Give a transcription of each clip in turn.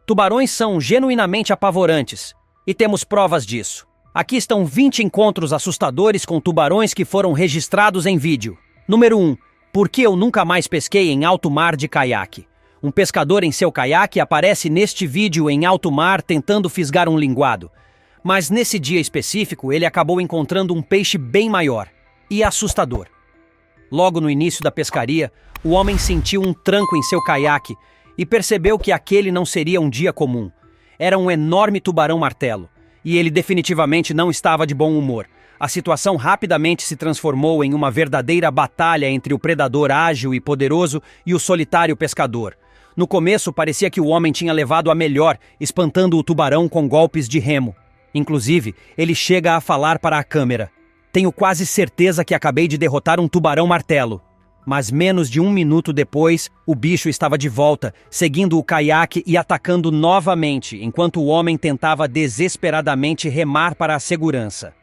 Tubarões são genuinamente apavorantes, e temos provas disso. Aqui estão 20 encontros assustadores com tubarões que foram registrados em vídeo. Número 1. Por que eu nunca mais pesquei em alto mar de caiaque? Um pescador em seu caiaque aparece neste vídeo em alto mar tentando fisgar um linguado. Mas nesse dia específico ele acabou encontrando um peixe bem maior e assustador. Logo no início da pescaria, o homem sentiu um tranco em seu caiaque e percebeu que aquele não seria um dia comum. Era um enorme tubarão-martelo, e ele definitivamente não estava de bom humor. A situação rapidamente se transformou em uma verdadeira batalha entre o predador ágil e poderoso e o solitário pescador. No começo, parecia que o homem tinha levado a melhor, espantando o tubarão com golpes de remo. Inclusive, ele chega a falar para a câmera: "Tenho quase certeza que acabei de derrotar um tubarão-martelo." Mas menos de um minuto depois, o bicho estava de volta, seguindo o caiaque e atacando novamente, enquanto o homem tentava desesperadamente remar para a segurança.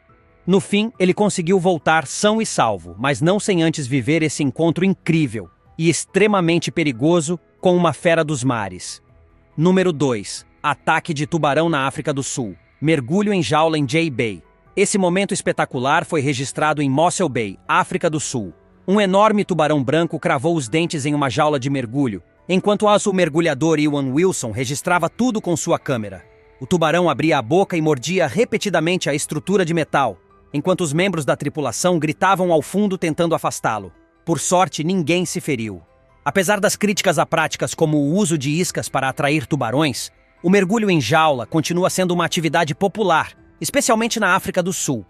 No fim, ele conseguiu voltar são e salvo, mas não sem antes viver esse encontro incrível e extremamente perigoso com uma fera dos mares. Número 2. Ataque de tubarão na África do Sul. Mergulho em jaula em Jay Bay. Esse momento espetacular foi registrado em Mossel Bay, África do Sul. Um enorme tubarão branco cravou os dentes em uma jaula de mergulho, enquanto o mergulhador Ewan Wilson registrava tudo com sua câmera. O tubarão abria a boca e mordia repetidamente a estrutura de metal, enquanto os membros da tripulação gritavam ao fundo tentando afastá-lo. Por sorte, ninguém se feriu. Apesar das críticas a práticas como o uso de iscas para atrair tubarões, o mergulho em jaula continua sendo uma atividade popular, especialmente na África do Sul.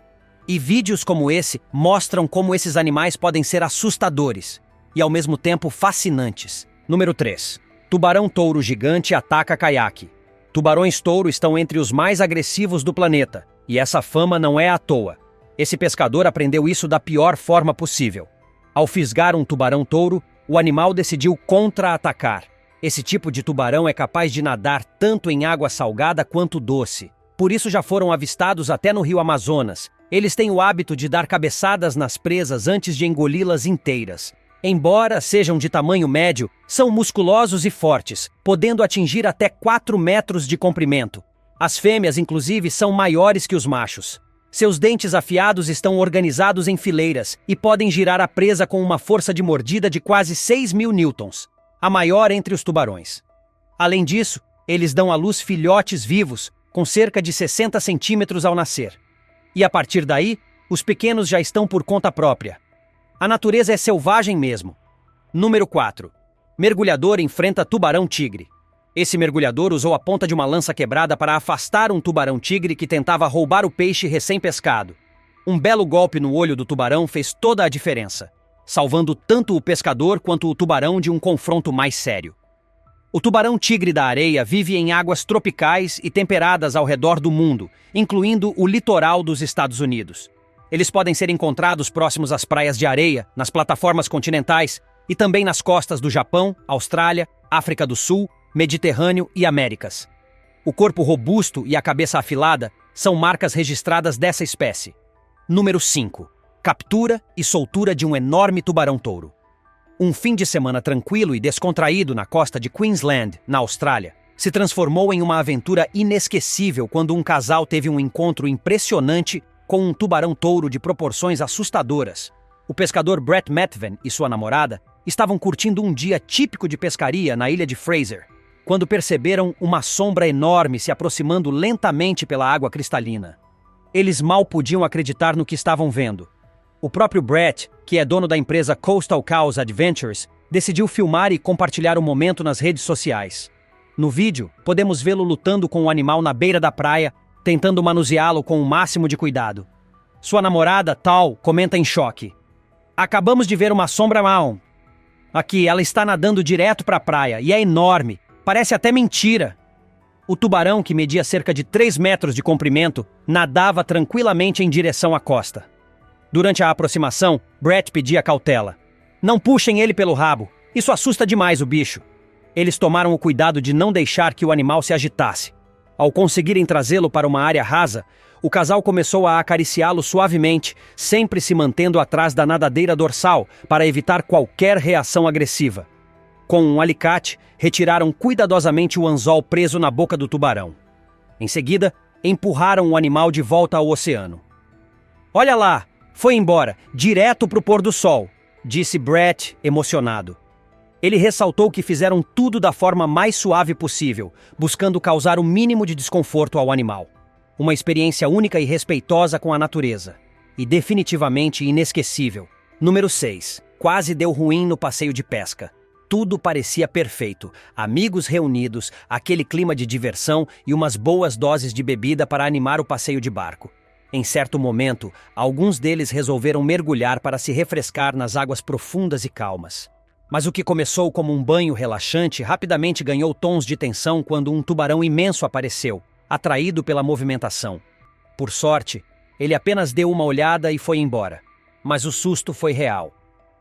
E vídeos como esse mostram como esses animais podem ser assustadores e, ao mesmo tempo, fascinantes. Número 3. Tubarão-touro gigante ataca caiaque. Tubarões-touro estão entre os mais agressivos do planeta, e essa fama não é à toa. Esse pescador aprendeu isso da pior forma possível. Ao fisgar um tubarão-touro, o animal decidiu contra-atacar. Esse tipo de tubarão é capaz de nadar tanto em água salgada quanto doce. Por isso já foram avistados até no rio Amazonas. Eles têm o hábito de dar cabeçadas nas presas antes de engoli-las inteiras. Embora sejam de tamanho médio, são musculosos e fortes, podendo atingir até 4 metros de comprimento. As fêmeas, inclusive, são maiores que os machos. Seus dentes afiados estão organizados em fileiras e podem girar a presa com uma força de mordida de quase 6.000 newtons, a maior entre os tubarões. Além disso, eles dão à luz filhotes vivos, com cerca de 60 centímetros ao nascer. E a partir daí, os pequenos já estão por conta própria. A natureza é selvagem mesmo. Número 4. Mergulhador enfrenta tubarão-tigre. Esse mergulhador usou a ponta de uma lança quebrada para afastar um tubarão-tigre que tentava roubar o peixe recém-pescado. Um belo golpe no olho do tubarão fez toda a diferença, salvando tanto o pescador quanto o tubarão de um confronto mais sério. O tubarão-tigre da areia vive em águas tropicais e temperadas ao redor do mundo, incluindo o litoral dos Estados Unidos. Eles podem ser encontrados próximos às praias de areia, nas plataformas continentais e também nas costas do Japão, Austrália, África do Sul, Mediterrâneo e Américas. O corpo robusto e a cabeça afilada são marcas registradas dessa espécie. Número 5. Captura e soltura de um enorme tubarão-touro. Um fim de semana tranquilo e descontraído na costa de Queensland, na Austrália, se transformou em uma aventura inesquecível quando um casal teve um encontro impressionante com um tubarão-touro de proporções assustadoras. O pescador Brett Methven e sua namorada estavam curtindo um dia típico de pescaria na ilha de Fraser, quando perceberam uma sombra enorme se aproximando lentamente pela água cristalina. Eles mal podiam acreditar no que estavam vendo. O próprio Brett, que é dono da empresa Coastal Cows Adventures, decidiu filmar e compartilhar o momento nas redes sociais. No vídeo, podemos vê-lo lutando com o animal na beira da praia, tentando manuseá-lo com o máximo de cuidado. Sua namorada, Tal, comenta em choque: "Acabamos de ver uma sombra marrom. Aqui, ela está nadando direto para a praia e é enorme, parece até mentira." O tubarão, que media cerca de 3 metros de comprimento, nadava tranquilamente em direção à costa. Durante a aproximação, Brett pedia cautela. "Não puxem ele pelo rabo, isso assusta demais o bicho." Eles tomaram o cuidado de não deixar que o animal se agitasse. Ao conseguirem trazê-lo para uma área rasa, o casal começou a acariciá-lo suavemente, sempre se mantendo atrás da nadadeira dorsal para evitar qualquer reação agressiva. Com um alicate, retiraram cuidadosamente o anzol preso na boca do tubarão. Em seguida, empurraram o animal de volta ao oceano. "Olha lá, foi embora, direto para o pôr do sol", disse Brett, emocionado. Ele ressaltou que fizeram tudo da forma mais suave possível, buscando causar o mínimo de desconforto ao animal. Uma experiência única e respeitosa com a natureza. E definitivamente inesquecível. Número 6. Quase deu ruim no passeio de pesca. Tudo parecia perfeito. Amigos reunidos, aquele clima de diversão e umas boas doses de bebida para animar o passeio de barco. Em certo momento, alguns deles resolveram mergulhar para se refrescar nas águas profundas e calmas. Mas o que começou como um banho relaxante rapidamente ganhou tons de tensão quando um tubarão imenso apareceu, atraído pela movimentação. Por sorte, ele apenas deu uma olhada e foi embora. Mas o susto foi real.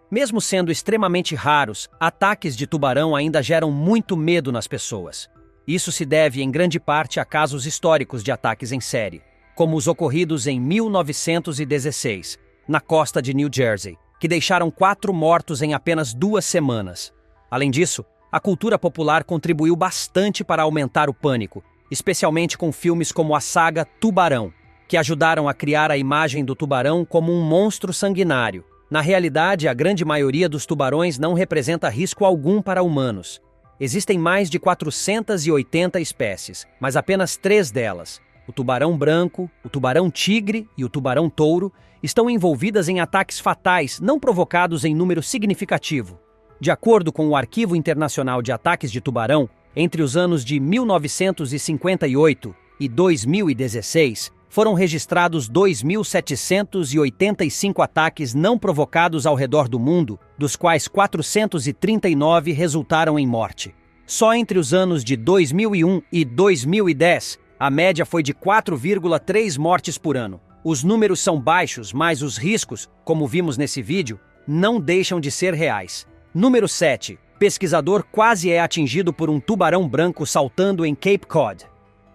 Mesmo sendo extremamente raros, ataques de tubarão ainda geram muito medo nas pessoas. Isso se deve em grande parte a casos históricos de ataques em série, como os ocorridos em 1916, na costa de New Jersey, que deixaram 4 mortos em apenas 2 semanas. Além disso, a cultura popular contribuiu bastante para aumentar o pânico, especialmente com filmes como a saga Tubarão, que ajudaram a criar a imagem do tubarão como um monstro sanguinário. Na realidade, a grande maioria dos tubarões não representa risco algum para humanos. Existem mais de 480 espécies, mas apenas 3 delas, o tubarão branco, o tubarão tigre e o tubarão touro, estão envolvidas em ataques fatais não provocados em número significativo. De acordo com o Arquivo Internacional de Ataques de Tubarão, entre os anos de 1958 e 2016, foram registrados 2.785 ataques não provocados ao redor do mundo, dos quais 439 resultaram em morte. Só entre os anos de 2001 e 2010, a média foi de 4,3 mortes por ano. Os números são baixos, mas os riscos, como vimos nesse vídeo, não deixam de ser reais. Número 7. Pesquisador quase é atingido por um tubarão branco saltando em Cape Cod.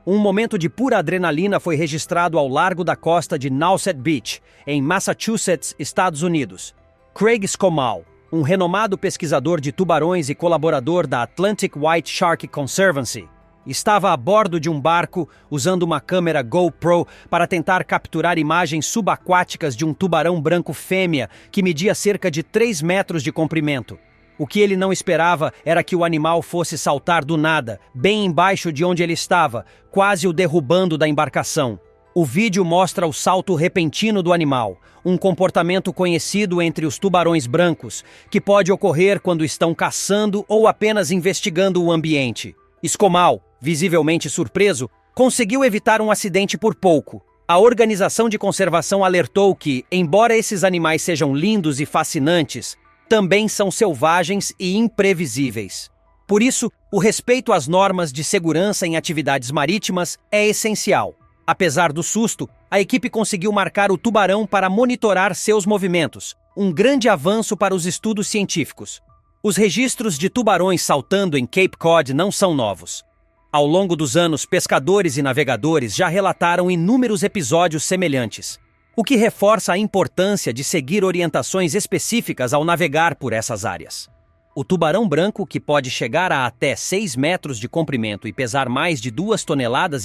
Um momento de pura adrenalina foi registrado ao largo da costa de Nauset Beach, em Massachusetts, Estados Unidos. Craig Skomal, um renomado pesquisador de tubarões e colaborador da Atlantic White Shark Conservancy, estava a bordo de um barco usando uma câmera GoPro para tentar capturar imagens subaquáticas de um tubarão branco fêmea que media cerca de 3 metros de comprimento. O que ele não esperava era que o animal fosse saltar do nada, bem embaixo de onde ele estava, quase o derrubando da embarcação. O vídeo mostra o salto repentino do animal, um comportamento conhecido entre os tubarões brancos, que pode ocorrer quando estão caçando ou apenas investigando o ambiente. Skomal, visivelmente surpreso, conseguiu evitar um acidente por pouco. A organização de conservação alertou que, embora esses animais sejam lindos e fascinantes, também são selvagens e imprevisíveis. Por isso, o respeito às normas de segurança em atividades marítimas é essencial. Apesar do susto, a equipe conseguiu marcar o tubarão para monitorar seus movimentos, um grande avanço para os estudos científicos. Os registros de tubarões saltando em Cape Cod não são novos. Ao longo dos anos, pescadores e navegadores já relataram inúmeros episódios semelhantes, o que reforça a importância de seguir orientações específicas ao navegar por essas áreas. O tubarão branco, que pode chegar a até 6 metros de comprimento e pesar mais de 2,5 toneladas,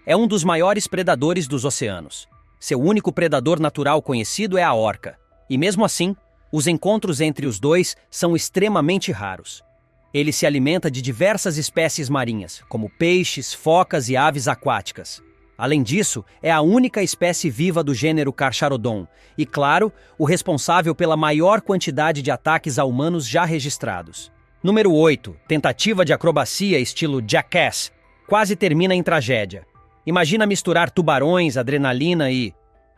é um dos maiores predadores dos oceanos. Seu único predador natural conhecido é a orca, e mesmo assim, os encontros entre os dois são extremamente raros. Ele se alimenta de diversas espécies marinhas, como peixes, focas e aves aquáticas. Além disso, é a única espécie viva do gênero Carcharodon e, claro, o responsável pela maior quantidade de ataques a humanos já registrados. Número 8. Tentativa de acrobacia estilo Jackass quase termina em tragédia. Imagina misturar tubarões, adrenalina e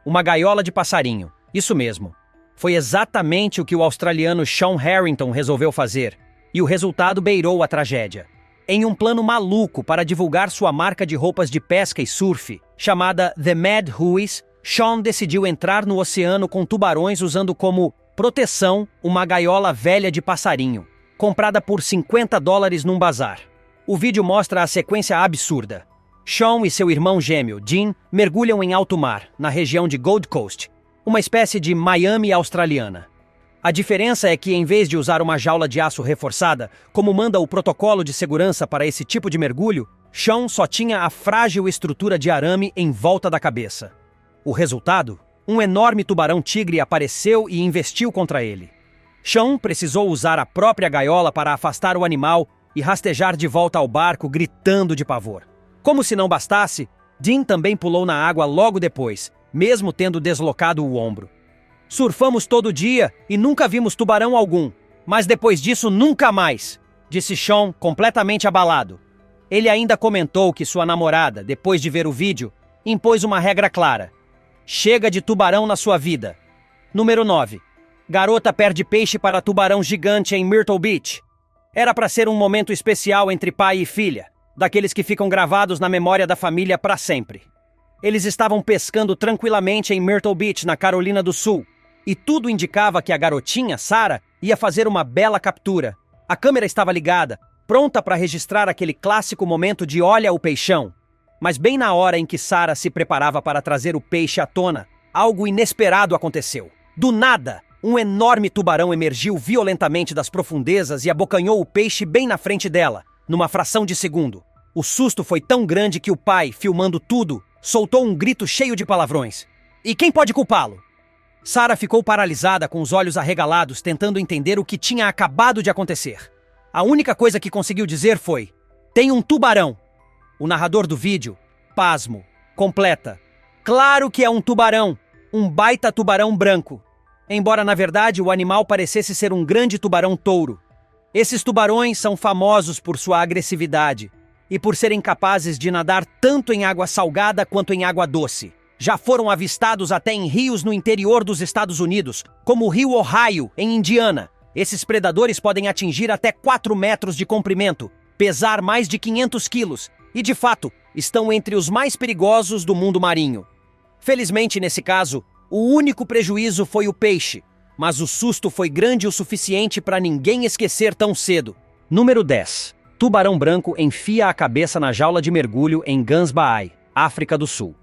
uma gaiola de passarinho. Isso mesmo. Foi exatamente o que o australiano Sean Harrington resolveu fazer, e o resultado beirou a tragédia. Em um plano maluco para divulgar sua marca de roupas de pesca e surf, chamada The Mad Hueys, Sean decidiu entrar no oceano com tubarões usando como proteção uma gaiola velha de passarinho, comprada por $50 num bazar. O vídeo mostra a sequência absurda. Sean e seu irmão gêmeo, Dean, mergulham em alto mar, na região de Gold Coast, uma espécie de Miami australiana. A diferença é que, em vez de usar uma jaula de aço reforçada, como manda o protocolo de segurança para esse tipo de mergulho, Sean só tinha a frágil estrutura de arame em volta da cabeça. O resultado? Um enorme tubarão-tigre apareceu e investiu contra ele. Sean precisou usar a própria gaiola para afastar o animal e rastejar de volta ao barco, gritando de pavor. Como se não bastasse, Dean também pulou na água logo depois, mesmo tendo deslocado o ombro. Surfamos todo dia e nunca vimos tubarão algum, mas depois disso nunca mais, disse Sean, completamente abalado. Ele ainda comentou que sua namorada, depois de ver o vídeo, impôs uma regra clara. Chega de tubarão na sua vida. Número 9. Garota perde peixe para tubarão gigante em Myrtle Beach. Era para ser um momento especial entre pai e filha, daqueles que ficam gravados na memória da família para sempre. Eles estavam pescando tranquilamente em Myrtle Beach, na Carolina do Sul, e tudo indicava que a garotinha, Sarah, ia fazer uma bela captura. A câmera estava ligada, pronta para registrar aquele clássico momento de olha o peixão. Mas bem na hora em que Sarah se preparava para trazer o peixe à tona, algo inesperado aconteceu. Do nada, um enorme tubarão emergiu violentamente das profundezas e abocanhou o peixe bem na frente dela, numa fração de segundo. O susto foi tão grande que o pai, filmando tudo, soltou um grito cheio de palavrões. E quem pode culpá-lo? Sarah ficou paralisada, com os olhos arregalados, tentando entender o que tinha acabado de acontecer. A única coisa que conseguiu dizer foi: tem um tubarão. O narrador do vídeo, pasmo, completa: claro que é um tubarão, um baita tubarão branco. Embora na verdade o animal parecesse ser um grande tubarão-touro. Esses tubarões são famosos por sua agressividade e por serem capazes de nadar tanto em água salgada quanto em água doce. Já foram avistados até em rios no interior dos Estados Unidos, como o rio Ohio, em Indiana. Esses predadores podem atingir até 4 metros de comprimento, pesar mais de 500 quilos e, de fato, estão entre os mais perigosos do mundo marinho. Felizmente, nesse caso, o único prejuízo foi o peixe, mas o susto foi grande o suficiente para ninguém esquecer tão cedo. Número 10. Tubarão branco enfia a cabeça na jaula de mergulho em Gansbaai, África do Sul.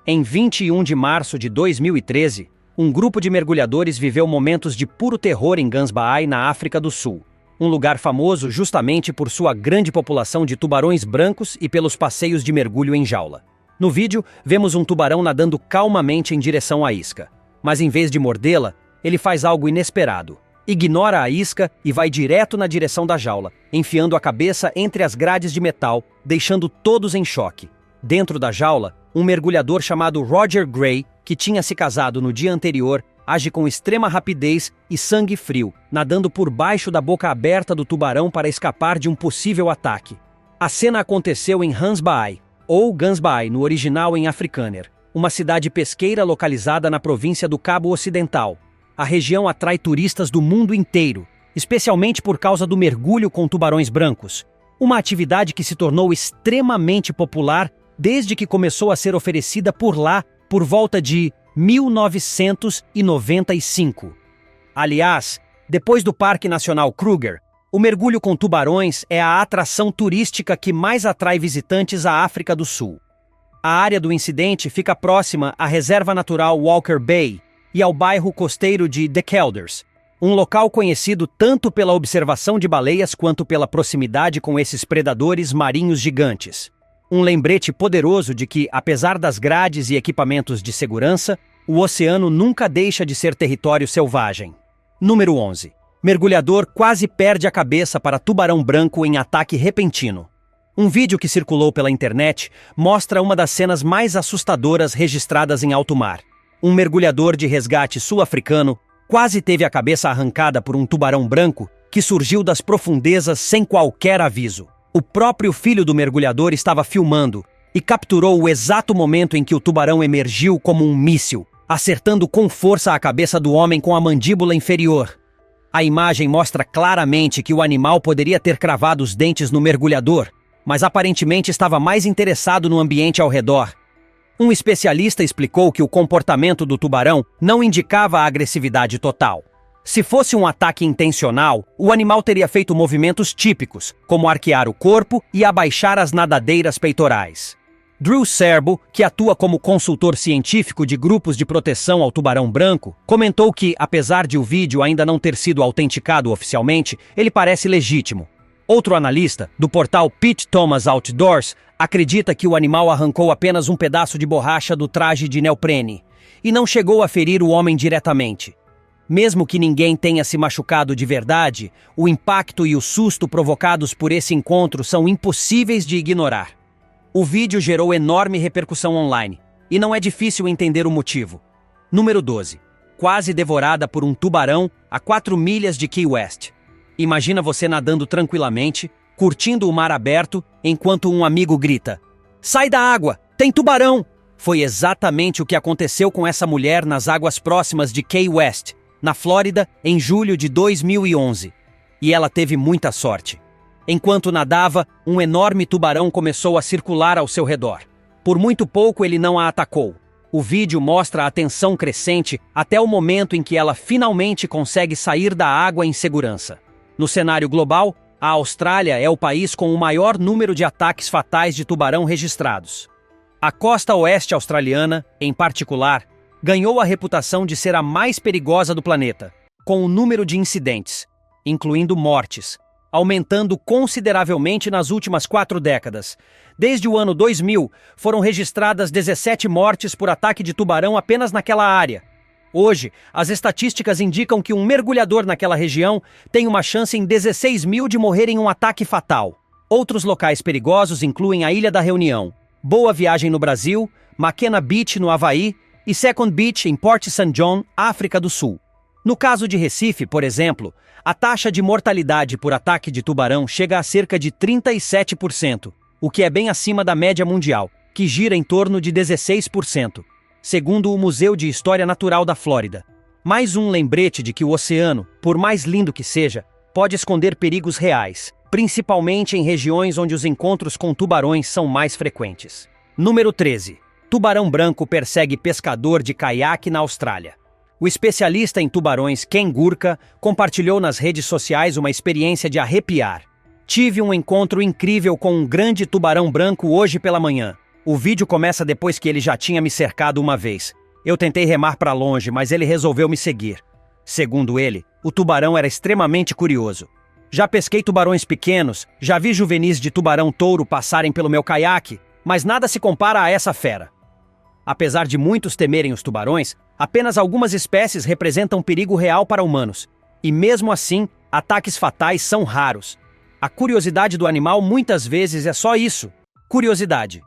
Em 21 de março de 2013, um grupo de mergulhadores viveu momentos de puro terror em Gansbaai, na África do Sul, um lugar famoso justamente por sua grande população de tubarões brancos e pelos passeios de mergulho em jaula. No vídeo, vemos um tubarão nadando calmamente em direção à isca, mas em vez de mordê-la, ele faz algo inesperado. Ignora a isca e vai direto na direção da jaula, enfiando a cabeça entre as grades de metal, deixando todos em choque. Dentro da jaula, um mergulhador chamado Roger Gray, que tinha se casado no dia anterior, age com extrema rapidez e sangue frio, nadando por baixo da boca aberta do tubarão para escapar de um possível ataque. A cena aconteceu em Gansbaai, ou Gansbaai no original em Afrikaner, uma cidade pesqueira localizada na província do Cabo Ocidental. A região atrai turistas do mundo inteiro, especialmente por causa do mergulho com tubarões brancos, uma atividade que se tornou extremamente popular desde que começou a ser oferecida por lá por volta de 1995. Aliás, depois do Parque Nacional Kruger, o mergulho com tubarões é a atração turística que mais atrai visitantes à África do Sul. A área do incidente fica próxima à Reserva Natural Walker Bay e ao bairro costeiro de The Kelders, um local conhecido tanto pela observação de baleias quanto pela proximidade com esses predadores marinhos gigantes. Um lembrete poderoso de que, apesar das grades e equipamentos de segurança, o oceano nunca deixa de ser território selvagem. Número 11. Mergulhador quase perde a cabeça para tubarão branco em ataque repentino. Um vídeo que circulou pela internet mostra uma das cenas mais assustadoras registradas em alto mar. Um mergulhador de resgate sul-africano quase teve a cabeça arrancada por um tubarão branco que surgiu das profundezas sem qualquer aviso. O próprio filho do mergulhador estava filmando e capturou o exato momento em que o tubarão emergiu como um míssil, acertando com força a cabeça do homem com a mandíbula inferior. A imagem mostra claramente que o animal poderia ter cravado os dentes no mergulhador, mas aparentemente estava mais interessado no ambiente ao redor. Um especialista explicou que o comportamento do tubarão não indicava a agressividade total. Se fosse um ataque intencional, o animal teria feito movimentos típicos, como arquear o corpo e abaixar as nadadeiras peitorais. Drew Serbo, que atua como consultor científico de grupos de proteção ao tubarão branco, comentou que, apesar de o vídeo ainda não ter sido autenticado oficialmente, ele parece legítimo. Outro analista, do portal Pete Thomas Outdoors, acredita que o animal arrancou apenas um pedaço de borracha do traje de neoprene e não chegou a ferir o homem diretamente. Mesmo que ninguém tenha se machucado de verdade, o impacto e o susto provocados por esse encontro são impossíveis de ignorar. O vídeo gerou enorme repercussão online, e não é difícil entender o motivo. Número 12. Quase devorada por um tubarão a 4 milhas de Key West. Imagina você nadando tranquilamente, curtindo o mar aberto, enquanto um amigo grita: "Sai da água! Tem tubarão!" Foi exatamente o que aconteceu com essa mulher nas águas próximas de Key West, na Flórida, em julho de 2011. E ela teve muita sorte. Enquanto nadava, um enorme tubarão começou a circular ao seu redor. Por muito pouco ele não a atacou. O vídeo mostra a tensão crescente até o momento em que ela finalmente consegue sair da água em segurança. No cenário global, a Austrália é o país com o maior número de ataques fatais de tubarão registrados. A costa oeste australiana, em particular, ganhou a reputação de ser a mais perigosa do planeta, com o número de incidentes, incluindo mortes, aumentando consideravelmente nas últimas 4 décadas. Desde o ano 2000, foram registradas 17 mortes por ataque de tubarão apenas naquela área. Hoje, as estatísticas indicam que um mergulhador naquela região tem uma chance em 16 mil de morrer em um ataque fatal. Outros locais perigosos incluem a Ilha da Reunião, Boa Viagem no Brasil, McKenna Beach no Havaí e Second Beach em Port St. John, África do Sul. No caso de Recife, por exemplo, a taxa de mortalidade por ataque de tubarão chega a cerca de 37%, o que é bem acima da média mundial, que gira em torno de 16%, segundo o Museu de História Natural da Flórida. Mais um lembrete de que o oceano, por mais lindo que seja, pode esconder perigos reais, principalmente em regiões onde os encontros com tubarões são mais frequentes. Número 13. Tubarão branco persegue pescador de caiaque na Austrália. O especialista em tubarões Ken Gurka compartilhou nas redes sociais uma experiência de arrepiar. "Tive um encontro incrível com um grande tubarão branco hoje pela manhã. O vídeo começa depois que ele já tinha me cercado uma vez. Eu tentei remar para longe, mas ele resolveu me seguir." Segundo ele, o tubarão era extremamente curioso. "Já pesquei tubarões pequenos, já vi juvenis de tubarão-touro passarem pelo meu caiaque, mas nada se compara a essa fera." Apesar de muitos temerem os tubarões, apenas algumas espécies representam perigo real para humanos. E mesmo assim, ataques fatais são raros. A curiosidade do animal muitas vezes é só isso: curiosidade.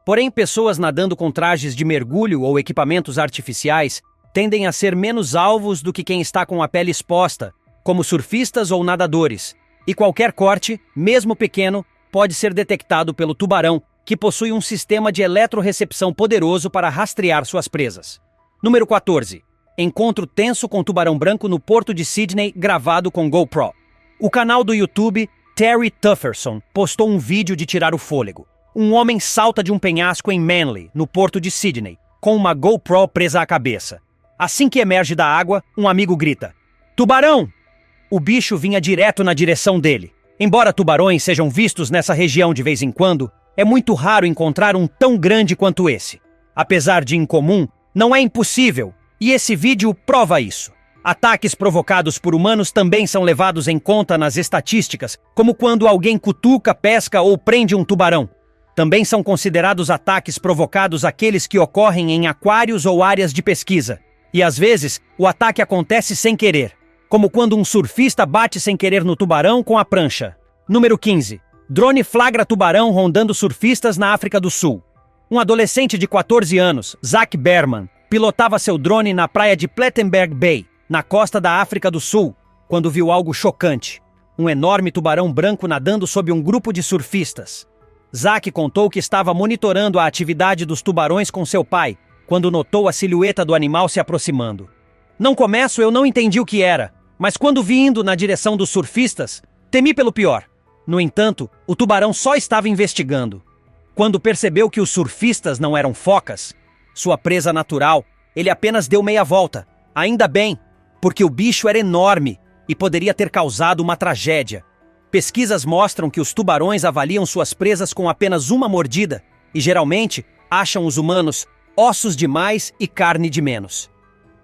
Porém, pessoas nadando com trajes de mergulho ou equipamentos artificiais tendem a ser menos alvos do que quem está com a pele exposta, como surfistas ou nadadores. E qualquer corte, mesmo pequeno, pode ser detectado pelo tubarão, que possui um sistema de eletrorecepção poderoso para rastrear suas presas. Número 14. Encontro tenso com tubarão branco no porto de Sydney, gravado com GoPro. O canal do YouTube Terry Tufferson postou um vídeo de tirar o fôlego. Um homem salta de um penhasco em Manly, no porto de Sydney, com uma GoPro presa à cabeça. Assim que emerge da água, um amigo grita: "Tubarão!" O bicho vinha direto na direção dele. Embora tubarões sejam vistos nessa região de vez em quando, é muito raro encontrar um tão grande quanto esse. Apesar de incomum, não é impossível, e esse vídeo prova isso. Ataques provocados por humanos também são levados em conta nas estatísticas, como quando alguém cutuca, pesca ou prende um tubarão. Também são considerados ataques provocados aqueles que ocorrem em aquários ou áreas de pesquisa. E às vezes, o ataque acontece sem querer, como quando um surfista bate sem querer no tubarão com a prancha. Número 15. Drone flagra tubarão rondando surfistas na África do Sul. Um adolescente de 14 anos, Zach Berman, pilotava seu drone na praia de Plettenberg Bay, na costa da África do Sul, quando viu algo chocante: um enorme tubarão branco nadando sob um grupo de surfistas. Zach contou que estava monitorando a atividade dos tubarões com seu pai, quando notou a silhueta do animal se aproximando. "No começo eu não entendi o que era, mas quando vi indo na direção dos surfistas, temi pelo pior. No entanto, o tubarão só estava investigando. Quando percebeu que os surfistas não eram focas, sua presa natural, ele apenas deu meia volta. Ainda bem, porque o bicho era enorme e poderia ter causado uma tragédia. Pesquisas mostram que os tubarões avaliam suas presas com apenas uma mordida, e geralmente acham os humanos ossos de mais e carne de menos.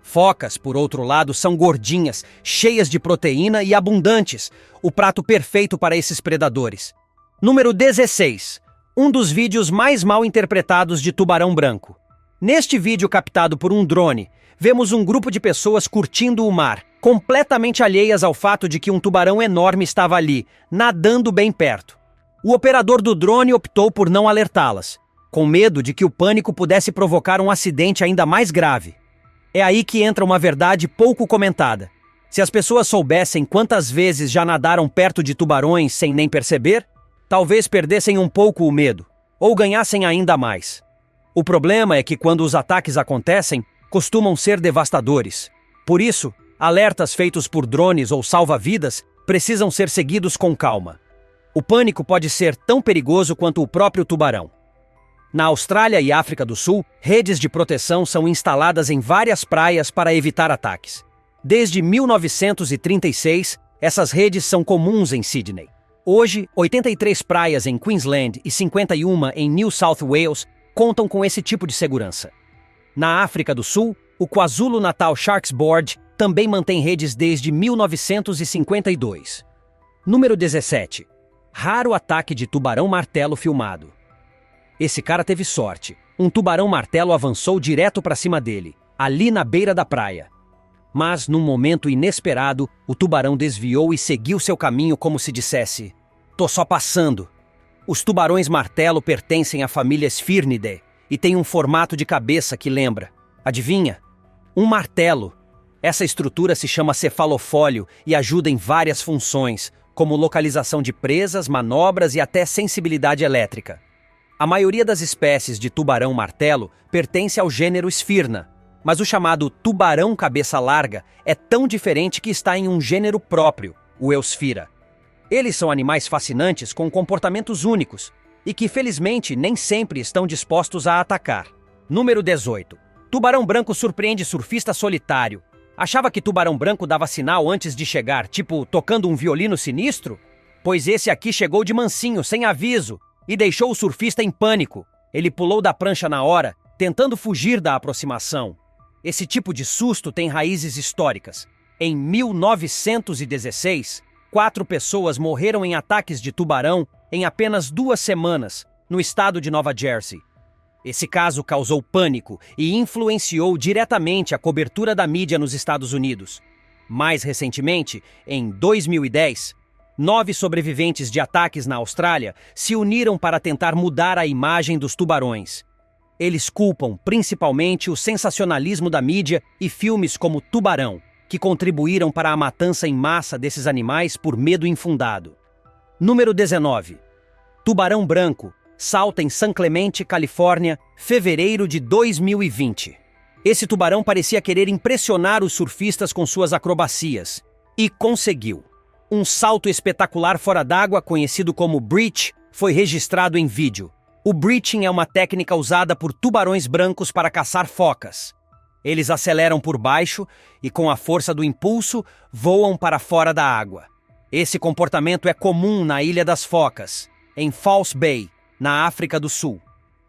Focas, por outro lado, são gordinhas, cheias de proteína e abundantes, o prato perfeito para esses predadores. Número 16. Um dos vídeos mais mal interpretados de tubarão branco. Neste vídeo captado por um drone, vemos um grupo de pessoas curtindo o mar, completamente alheias ao fato de que um tubarão enorme estava ali, nadando bem perto. O operador do drone optou por não alertá-las, com medo de que o pânico pudesse provocar um acidente ainda mais grave. É aí que entra uma verdade pouco comentada. Se as pessoas soubessem quantas vezes já nadaram perto de tubarões sem nem perceber, talvez perdessem um pouco o medo, ou ganhassem ainda mais. O problema é que quando os ataques acontecem, costumam ser devastadores. Por isso, alertas feitos por drones ou salva-vidas precisam ser seguidos com calma. O pânico pode ser tão perigoso quanto o próprio tubarão. Na Austrália e África do Sul, redes de proteção são instaladas em várias praias para evitar ataques. Desde 1936, essas redes são comuns em Sydney. Hoje, 83 praias em Queensland e 51 em New South Wales contam com esse tipo de segurança. Na África do Sul, o KwaZulu-Natal Sharks Board também mantém redes desde 1952. Número 17. Raro ataque de tubarão-martelo filmado. Esse cara teve sorte. Um tubarão-martelo avançou direto para cima dele, ali na beira da praia. Mas, num momento inesperado, o tubarão desviou e seguiu seu caminho como se dissesse: "Tô só passando." Os tubarões-martelo pertencem à família Sphyrnidae e têm um formato de cabeça que lembra, adivinha? Um martelo. Essa estrutura se chama cefalofólio e ajuda em várias funções, como localização de presas, manobras e até sensibilidade elétrica. A maioria das espécies de tubarão-martelo pertence ao gênero Sphyrna, mas o chamado tubarão cabeça larga é tão diferente que está em um gênero próprio, o Eusphira. Eles são animais fascinantes com comportamentos únicos e que, felizmente, nem sempre estão dispostos a atacar. Número 18. Tubarão branco surpreende surfista solitário. Achava que tubarão branco dava sinal antes de chegar, tipo tocando um violino sinistro? Pois esse aqui chegou de mansinho, sem aviso, e deixou o surfista em pânico. Ele pulou da prancha na hora, tentando fugir da aproximação. Esse tipo de susto tem raízes históricas. Em 1916, 4 pessoas morreram em ataques de tubarão em apenas 2 semanas, no estado de Nova Jersey. Esse caso causou pânico e influenciou diretamente a cobertura da mídia nos Estados Unidos. Mais recentemente, em 2010, 9 sobreviventes de ataques na Austrália se uniram para tentar mudar a imagem dos tubarões. Eles culpam principalmente o sensacionalismo da mídia e filmes como Tubarão, que contribuíram para a matança em massa desses animais por medo infundado. Número 19. Tubarão branco salta em San Clemente, Califórnia, fevereiro de 2020. Esse tubarão parecia querer impressionar os surfistas com suas acrobacias. E conseguiu. Um salto espetacular fora d'água, conhecido como breach, foi registrado em vídeo. O breaching é uma técnica usada por tubarões brancos para caçar focas. Eles aceleram por baixo e, com a força do impulso, voam para fora da água. Esse comportamento é comum na Ilha das Focas, em False Bay, na África do Sul.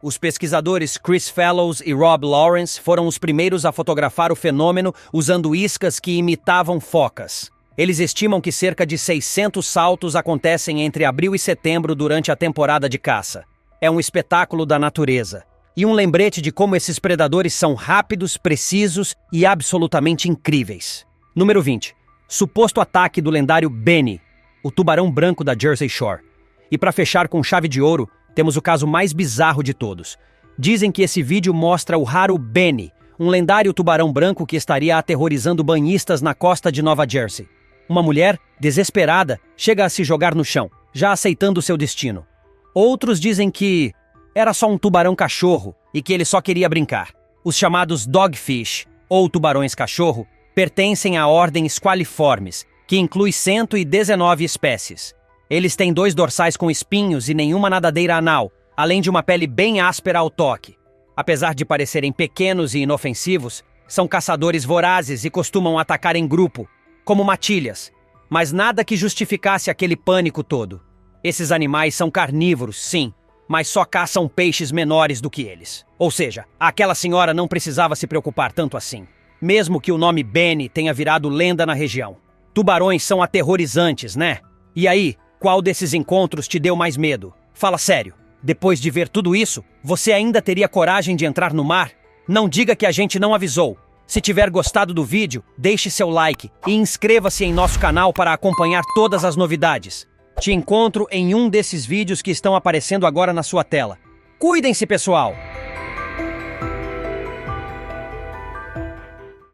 Os pesquisadores Chris Fellows e Rob Lawrence foram os primeiros a fotografar o fenômeno usando iscas que imitavam focas. Eles estimam que cerca de 600 saltos acontecem entre abril e setembro durante a temporada de caça. É um espetáculo da natureza. E um lembrete de como esses predadores são rápidos, precisos e absolutamente incríveis. Número 20. Suposto ataque do lendário Benny, o tubarão branco da Jersey Shore. E para fechar com chave de ouro, temos o caso mais bizarro de todos. Dizem que esse vídeo mostra o raro Benny, um lendário tubarão branco que estaria aterrorizando banhistas na costa de Nova Jersey. Uma mulher, desesperada, chega a se jogar no chão, já aceitando seu destino. Outros dizem que era só um tubarão-cachorro e que ele só queria brincar. Os chamados dogfish, ou tubarões-cachorro, pertencem à ordem Squaliformes, que inclui 119 espécies. Eles têm 2 dorsais com espinhos e nenhuma nadadeira anal, além de uma pele bem áspera ao toque. Apesar de parecerem pequenos e inofensivos, são caçadores vorazes e costumam atacar em grupo, como matilhas, mas nada que justificasse aquele pânico todo. Esses animais são carnívoros, sim, mas só caçam peixes menores do que eles. Ou seja, aquela senhora não precisava se preocupar tanto assim. Mesmo que o nome Benny tenha virado lenda na região. Tubarões são aterrorizantes, né? E aí, qual desses encontros te deu mais medo? Fala sério. Depois de ver tudo isso, você ainda teria coragem de entrar no mar? Não diga que a gente não avisou. Se tiver gostado do vídeo, deixe seu like e inscreva-se em nosso canal para acompanhar todas as novidades. Te encontro em um desses vídeos que estão aparecendo agora na sua tela. Cuidem-se, pessoal!